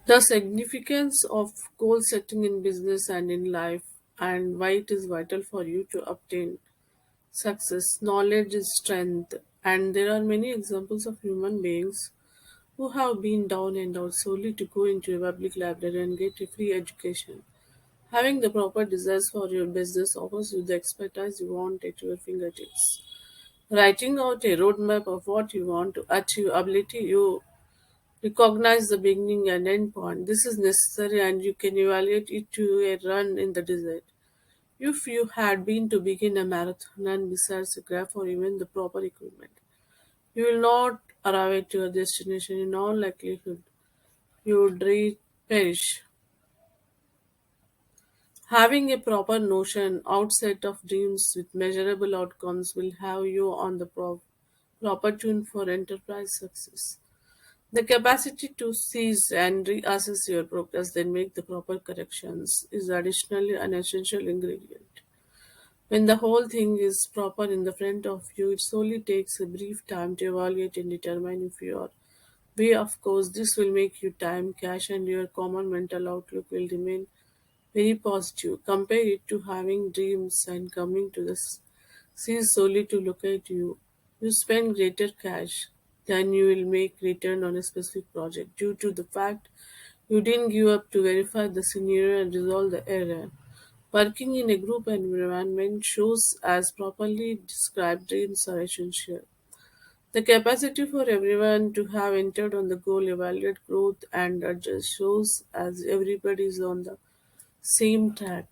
The significance of goal setting in business and in life, and why it is vital for you to obtain success. Knowledge is strength, and there are many examples of human beings who have been down and out solely to go into a public library and get a free education. Having the proper desires for your business offers you the expertise you want at your fingertips. Writing out a roadmap of what you want to achieve, ability you recognize the beginning and end point. This is necessary and you can evaluate it to a run in the desert. If you had been to begin a marathon and besides a graph or even the proper equipment, you will not arrive at your destination. In all likelihood, you would perish. Having a proper notion outside of dreams with measurable outcomes will have you on the proper tune for enterprise success. The capacity to seize and reassess your progress, then make the proper corrections, is additionally an essential ingredient. When the whole thing is proper in the front of you, it solely takes a brief time to evaluate and determine if you are way. Of course, this will make you time, cash, and your common mental outlook will remain very positive. Compare it to having dreams and coming to the seas solely to locate you. You spend greater cash than you will make return on a specific project due to the fact you didn't give up to verify the scenario and resolve the error. Working in a group environment shows as properly described dreams are essential. The capacity for everyone to have entered on the goal, evaluate growth, and adjust shows as everybody is on the same track.